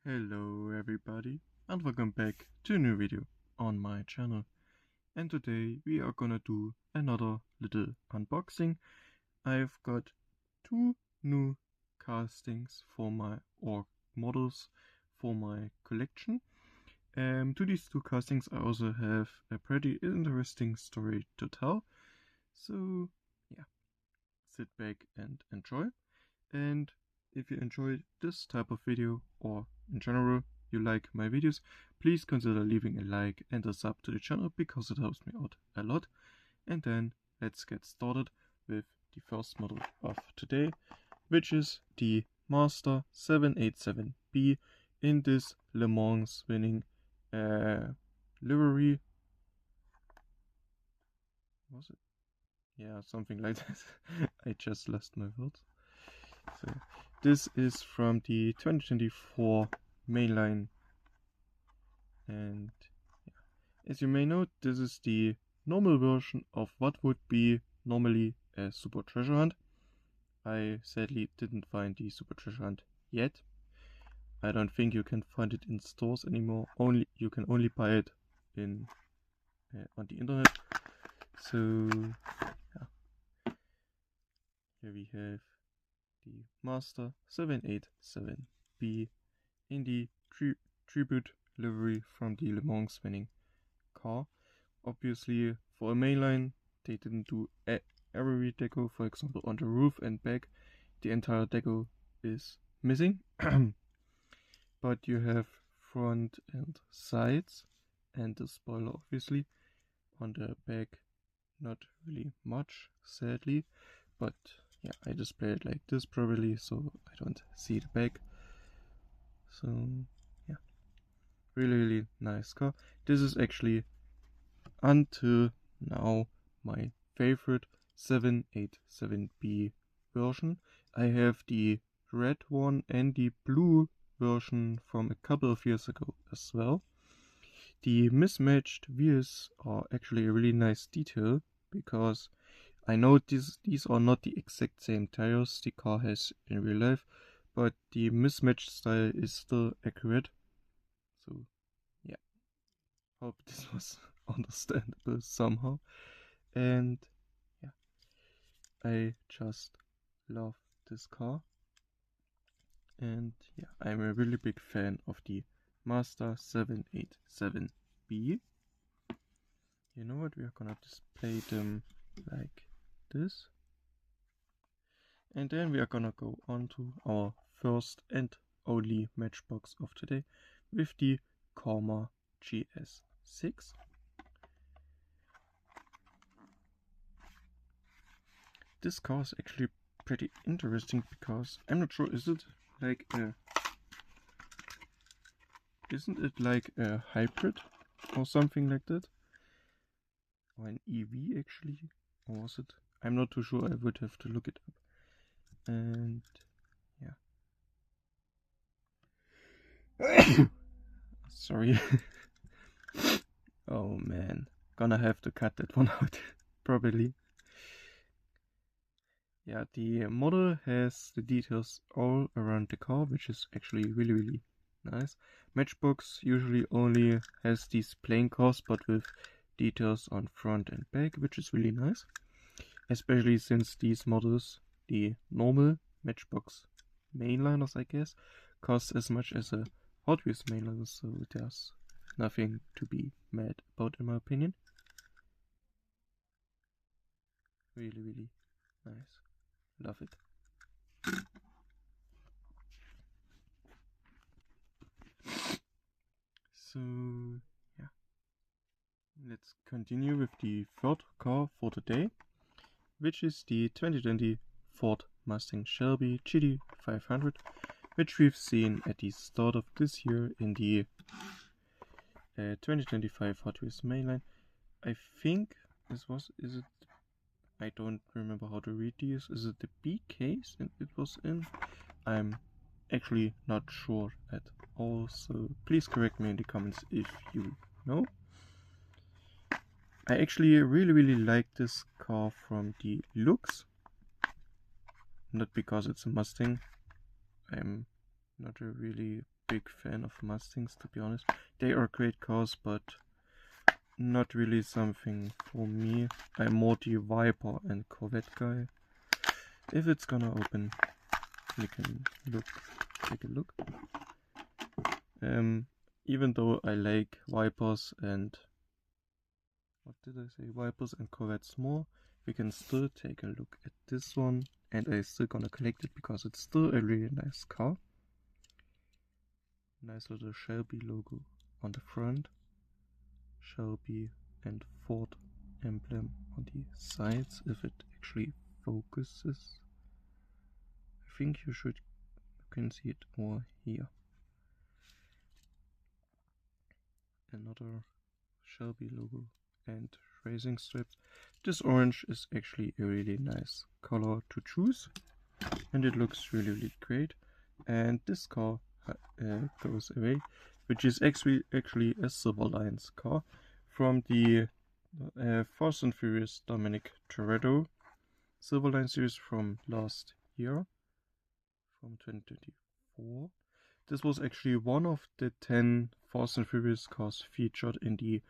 Hello everybody and welcome back to a new video on my channel. And today we are gonna do another little unboxing. I've got two new castings for models for my collection. To these two castings I also have a pretty interesting story to tell. So yeah, sit back and enjoy. And if you enjoyed this type of video, or in general you like my videos, please consider leaving a like and a sub to the channel because it helps me out a lot. And then let's get started with the first model of today, which is the Master 787B in this Le Mans winning livery. Was it? Yeah, something like that. I just lost my words. So this is from the 2024 mainline, and yeah, as you may know, this is the normal version of what would be normally a Super Treasure Hunt. I sadly didn't find the Super Treasure Hunt yet. I don't think you can find it in stores anymore. You can only buy it in on the internet. So yeah, here we have the Master 787B in the tribute livery from the Le Mans winning car. Obviously, for a mainline, they didn't do every deco. For example, on the roof and back, the entire deco is missing. But you have front and sides, and the spoiler, obviously. On the back, not really much, sadly. But yeah, I display it like this probably, so I don't see the back. So yeah, really nice car. This is actually until now my favorite 787B version. I have the red one and the blue version from a couple of years ago as well. The mismatched wheels are actually a really nice detail, because I know these are not the exact same tires the car has in real life, but the mismatched style is still accurate. So yeah, hope this was understandable somehow. And yeah, I just love this car. And yeah, I'm a really big fan of the Master 787B. You know what, we are gonna display them like this. And then we are gonna go on to our first and only matchbox of today with the Karma GS6. This car is actually pretty interesting because I'm not sure, isn't it like a hybrid or something like that? Or an EV actually? Or was it? I'm not too sure, I would have to look it up. And yeah. Sorry. Oh man, gonna have to cut that one out, probably. Yeah, the model has the details all around the car, which is actually really nice. Matchbox usually only has these plain cars, but with details on front and back, which is really nice. Especially since these models, the normal Matchbox mainliners, I guess, cost as much as a Hot Wheels mainliner, so there's nothing to be mad about in my opinion. Really nice. Love it. So yeah, let's continue with the third car for today, which is the 2020 Ford Mustang Shelby GT500, which we've seen at the start of this year in the 2025 Hot Wheels mainline. I think is it? I don't remember how to read these. Is it the B case and it was in? I'm actually not sure at all, so please correct me in the comments if you know. I actually really like this car from the looks, not because it's a Mustang. I'm not a really big fan of Mustangs, to be honest. They are great cars, but not really something for me. I'm more the Viper and Corvette guy. If it's gonna open, you can take a look. Even though I like Vipers and Vipers and Corvettes more, we can still take a look at this one, and I'm still gonna collect it because it's still a really nice car. Nice little Shelby logo on the front, Shelby and Ford emblem on the sides, if it actually focuses. I think you can see it more here. Another Shelby logo and racing strips. This orange is actually a really nice color to choose, and it looks really great. And this car goes away, which is actually a Silverlines car from the Fast and Furious Dominic Toretto Silverline series from last year, from 2024. This was actually one of the 10 Fast and Furious cars featured in the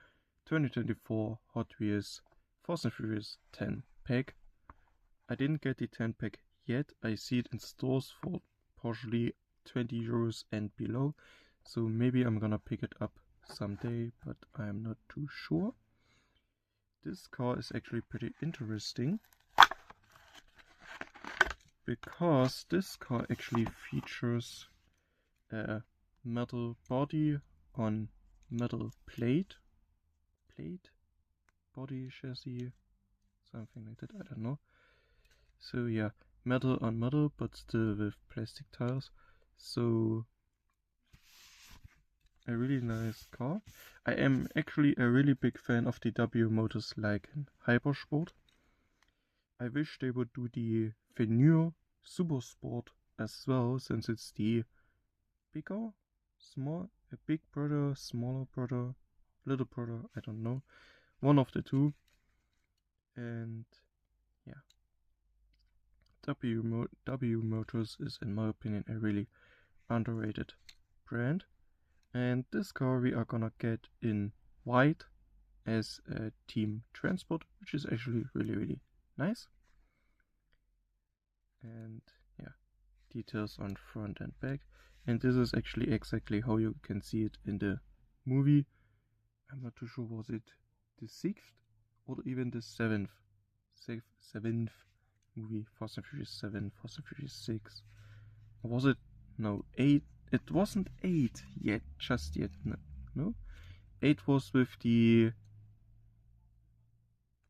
2024 Hot Wheels Fast and Furious 10 pack. I didn't get the 10 pack yet. I see it in stores for partially 20 euros and below, so maybe I'm gonna pick it up someday, but I'm not too sure. This car is actually pretty interesting because this car actually features a metal body on metal plate, body chassis, something like that, I don't know. So yeah, metal on metal, but still with plastic tires. So a really nice car. I am actually a really big fan of the W motors like in Hypersport. I wish they would do the Venue Super Sport as well, since it's the bigger, a big brother, smaller brother, little brother, I don't know, one of the two. And yeah, W Motors is, in my opinion, a really underrated brand. And this car we are gonna get in white as a team transport, which is actually really nice. And yeah, details on front and back. And this is actually exactly how you can see it in the movie. I'm not too sure, was it the 6th or even the 7th? 7th movie, Fast and Furious 7, Fast and Furious 6. Or was it? No, 8. It wasn't 8 yet, just yet. No? 8 was with the...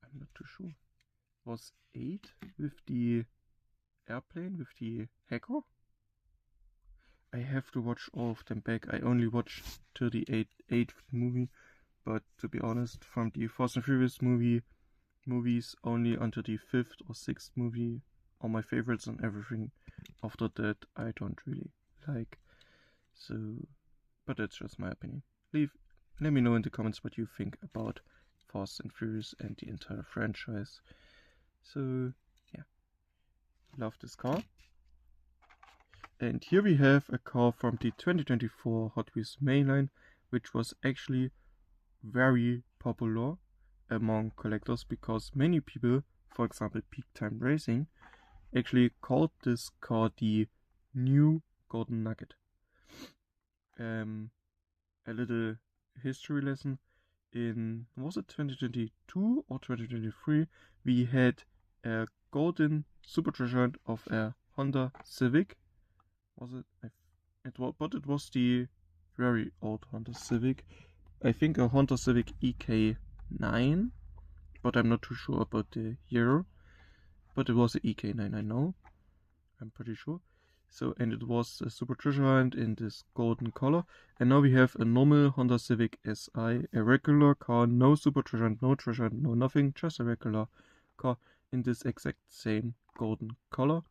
I'm not too sure. Was 8 with the airplane, with the hacker? I have to watch all of them back. I only watched till the 8th movie, but to be honest, from the Fast and Furious movies only until the 5th or 6th movie are my favorites, and everything after that I don't really like. So, but that's just my opinion. Let me know in the comments what you think about Fast and Furious and the entire franchise. So yeah, love this car. And here we have a car from the 2024 Hot Wheels mainline, which was actually very popular among collectors because many people, for example Peak Time Racing, actually called this car the new Golden Nugget. A little history lesson. In, was it 2022 or 2023, we had a golden supercharger of a Honda Civic. Was it? But it was the very old Honda Civic. I think a Honda Civic EK9, but I'm not too sure about the year. But it was an EK9, I know. I'm pretty sure. So, and it was a supercharged in this golden color. And now we have a normal Honda Civic SI, a regular car, no supercharged, no treasure, no nothing, just a regular car in this exact same golden color.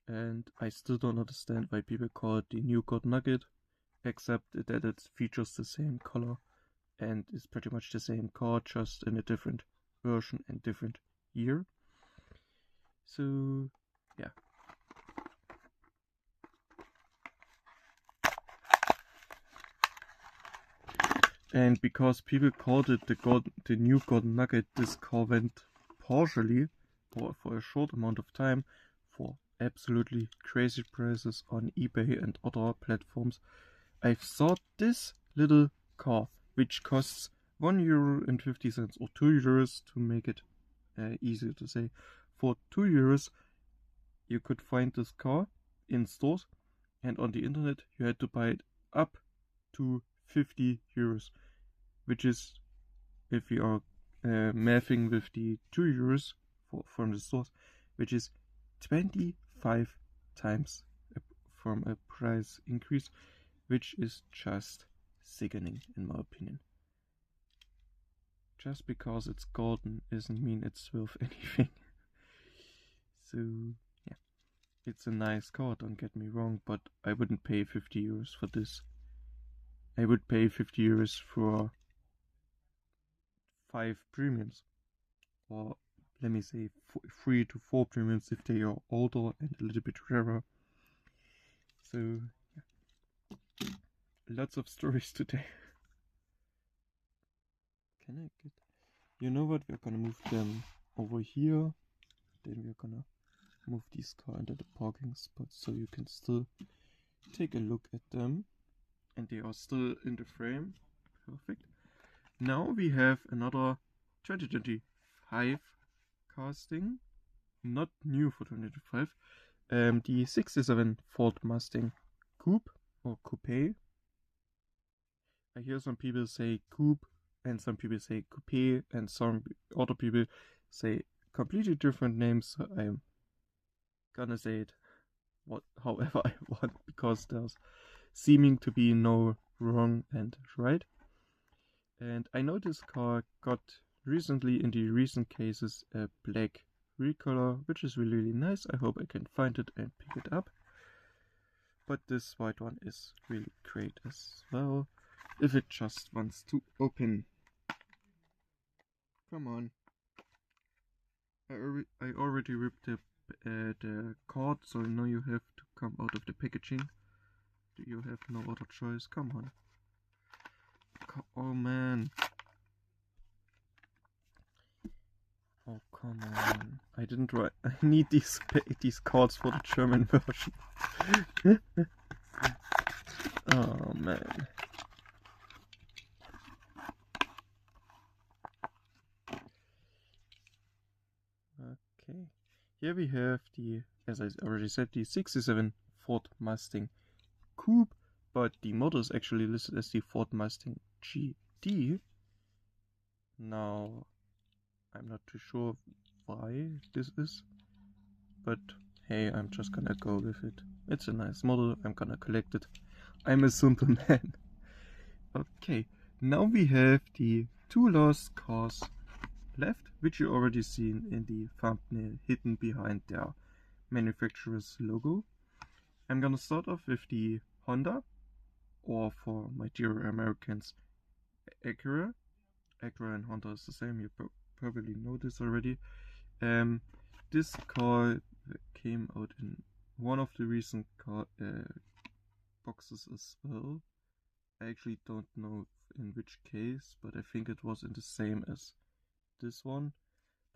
And I still don't understand why people call it the new Golden Nugget, except that it features the same color and is pretty much the same car, just in a different version and different year. So yeah, And because people called it the new golden nugget, this car went partially, or for a short amount of time, for absolutely crazy prices on eBay and other platforms. I've thought this little car, which costs €1.50 or €2 to make it easier to say. For €2, you could find this car in stores, and on the internet you had to buy it up to €50, which is, if we are mathing with the €2 from the stores, which is 25 times from a price increase, which is just sickening in my opinion. Just because it's golden doesn't mean it's worth anything. So yeah, it's a nice car, don't get me wrong, but I wouldn't pay €50 for this. I would pay €50 for 5 premiums, or let me say 3 to 4 premiums if they are older and a little bit rarer. So yeah, lots of stories today. Can I get... You know what, we're gonna move them over here, then we're gonna move these cars into the parking spot so you can still take a look at them, and they are still in the frame. Perfect. Now we have another 2025 casting, not new for 2025, the 67 Ford Mustang Coupe or Coupe. I hear some people say coupe and some people say coupe and some other people say completely different names, so I'm gonna say it however I want, because there's seeming to be no wrong and right. And I know this car got recently, in the recent cases, a black recolor, which is really, really nice. I hope I can find it and pick it up. But this white one is really great as well, if it just wants to open. Come on. I already ripped the card, so now you have to come out of the packaging. You have no other choice. Come on. Oh man. Oh come on. I didn't write. I need these cards for the German version. Oh man. Okay. Here we have the, as I already said, the 67 Ford Mustang Coupe, but the model is actually listed as the Ford Mustang GT. Now, I'm not too sure why this is, but hey, I'm just gonna go with it. It's a nice model, I'm gonna collect it. I'm a simple man. Okay, now we have the 2 last cars left, which you already seen in the thumbnail hidden behind their manufacturer's logo. I'm gonna start off with the Honda, or for my dear Americans, Acura. Acura and Honda is the same, you probably know this already. This car came out in one of the recent boxes as well. I actually don't know in which case, but I think it was in the same as this one,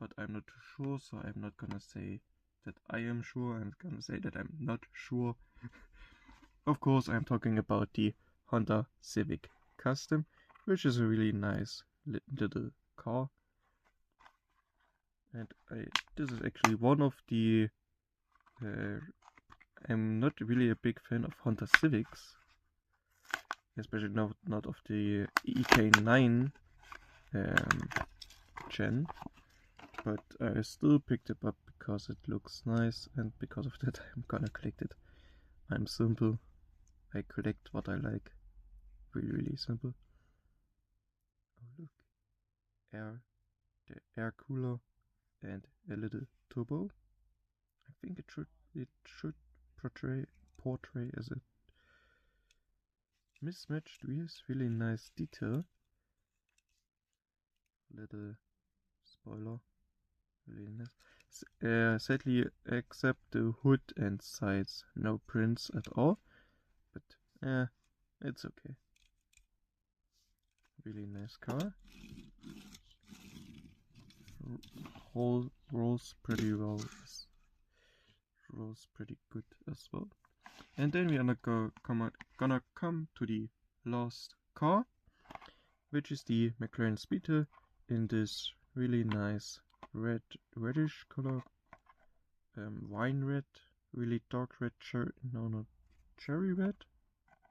but I'm not too sure, so I'm not gonna say that I am sure, I'm gonna say that I'm not sure. Of course, I'm talking about the Honda Civic Custom, which is a really nice little car. And this is actually one of the... I'm not really a big fan of Honda Civics, especially not of the EK9 gen, but I still picked it up because it looks nice, and because of that I'm gonna collect it. I'm simple, I collect what I like, really, really simple. Oh look, the air cooler and a little turbo. I think it should portray as a mismatched wheels, really nice detail. Little spoiler, really nice. Sadly, except the hood and sides, no prints at all, but it's okay. Really nice car. Rolls pretty well. Rolls pretty good as well. And then we are gonna come to the last car, which is the McLaren Speedtail in this really nice reddish color, wine red, really dark red cherry. No, not cherry red.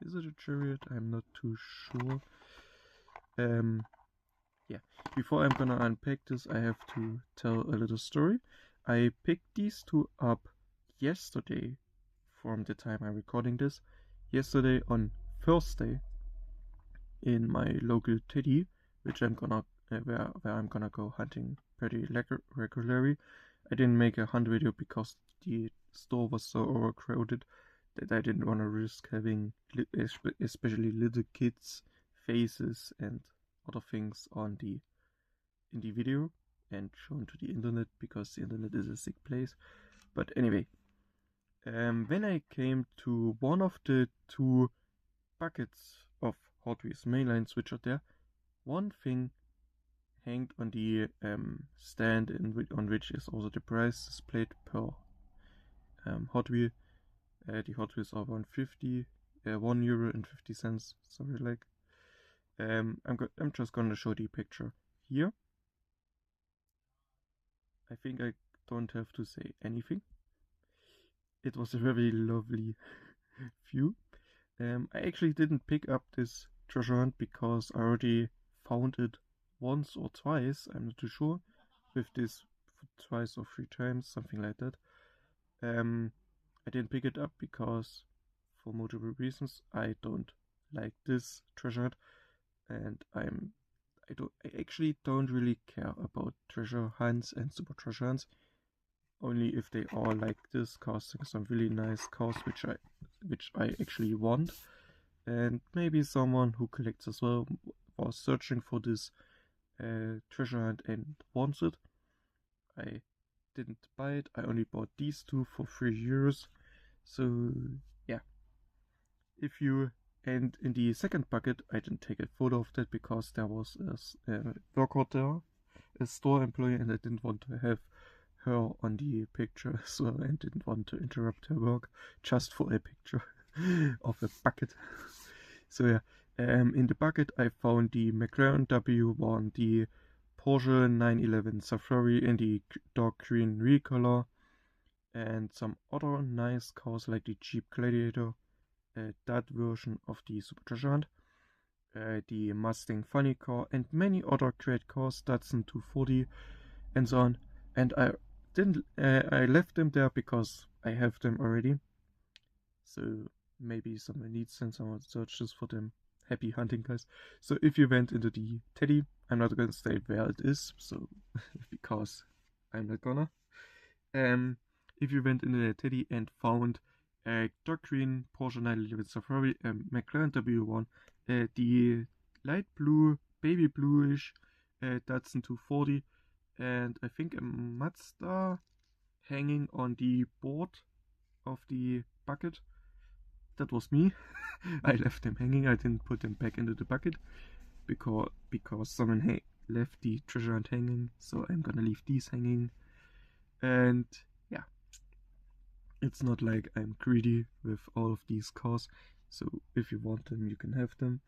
Is it a cherry red? I'm not too sure. Yeah. Before I'm gonna unpack this, I have to tell a little story. I picked these two up yesterday, from the time I'm recording this. Yesterday on Thursday, in my local Teddy, which I'm gonna where I'm gonna go hunting pretty regularly. I didn't make a hunt video because the store was so overcrowded that I didn't want to risk having especially little kids' faces and other things in the video and shown to the internet, because the internet is a sick place. But anyway, when I came to one of the two buckets of Hot Wheels mainlines which are there, one thing hanged on the stand on which is also the price displayed per Hot Wheel. The Hot Wheels are 150, €1.50, something like. I'm just gonna show the picture here. I think I don't have to say anything. It was a very lovely view. I actually didn't pick up this treasure hunt because I already found it once or twice, I'm not too sure, with this twice or 3 times, something like that. I didn't pick it up because, for multiple reasons, I don't like this treasure hunt, and I actually don't really care about treasure hunts and super treasure hunts, only if they are like this, casting some really nice cars which I actually want. And maybe someone who collects as well was searching for this treasure hunt and wants it. I didn't buy it. I only bought these two for €3. So yeah. And in the second bucket, I didn't take a photo of that because there was a worker there, a store employee, and I didn't want to have her on the picture as well, and didn't want to interrupt her work just for a picture of a bucket. So yeah, in the bucket I found the McLaren W1, the Porsche 911 Safari in the dark green recolor, and some other nice cars like the Jeep Gladiator, that version of the Super Treasure Hunt, the Mustang Funny Car, and many other great cars, Datsun 240 and so on. And I left them there because I have them already. So maybe someone needs them, someone searches for them. Happy hunting, guys. So if you went into the Teddy, I'm not going to say where it is, so because I'm not gonna. If you went into the Teddy and found a dark green Porsche 911 Safari, McLaren W1, the light blue, baby bluish Datsun 240, and I think a Mazda hanging on the board of the bucket. That was me. I left them hanging. I didn't put them back into the bucket because someone left the treasure hunt hanging, so I'm gonna leave these hanging. And yeah, it's not like I'm greedy with all of these cars, so if you want them you can have them.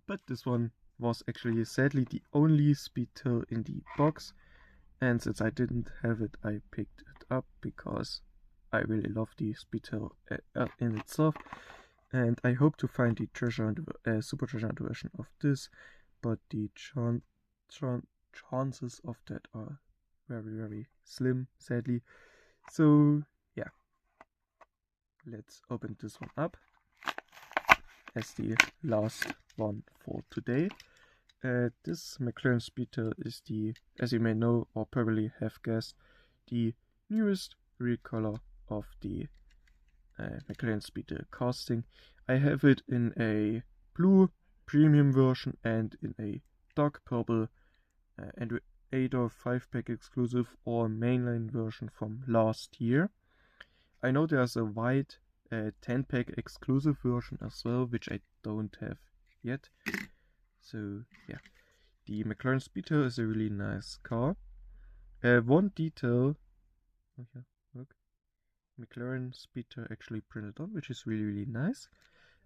But this one was actually sadly the only Speedtail in the box, and since I didn't have it, I picked it up because I really love the Speedtail in itself, and I hope to find the super treasure hunt version of this, but the chances of that are very, very slim, sadly. So yeah, let's open this one up as the last one for today. This McLaren Speedtail is as you may know or probably have guessed, the newest recolor of the McLaren Speedtail casting. I have it in a blue premium version and in a dark purple and 8 or 5-pack exclusive or mainline version from last year. I know there's a white 10-pack exclusive version as well, which I don't have yet. So yeah, the McLaren Speedtail is a really nice car. One detail, oh yeah, look, McLaren Speedtail actually printed on, which is really nice.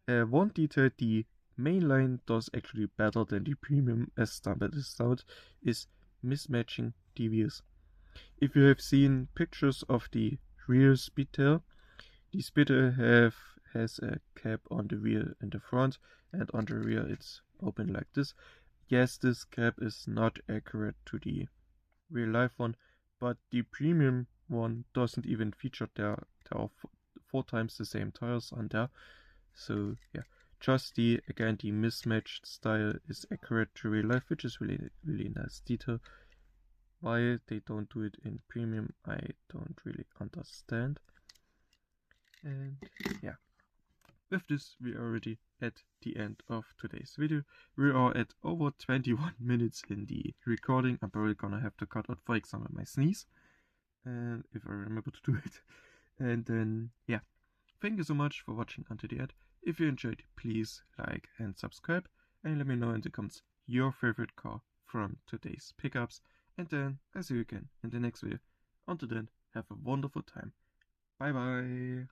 One detail the mainline does actually better than the premium as standard is out, is mismatching the wheels. If you have seen pictures of the real Speedtail, the Speedtail has a cap on the wheel in the front, and on the rear it's open like this. Yes, this cap is not accurate to the real life one, but the premium one doesn't even feature there are four times the same tires on there. So yeah, just the mismatched style is accurate to real life, which is really nice detail. Why they don't do it in premium, I don't really understand. And yeah, with this we are already at the end of today's video. We are at over 21 minutes in the recording. I'm probably gonna have to cut out, for example, my sneeze, and if I remember to do it. And then yeah, thank you so much for watching until the end. If you enjoyed, please like and subscribe, and let me know in the comments your favorite car from today's pickups. And then I'll see you again in the next video. Until then, have a wonderful time. Bye bye.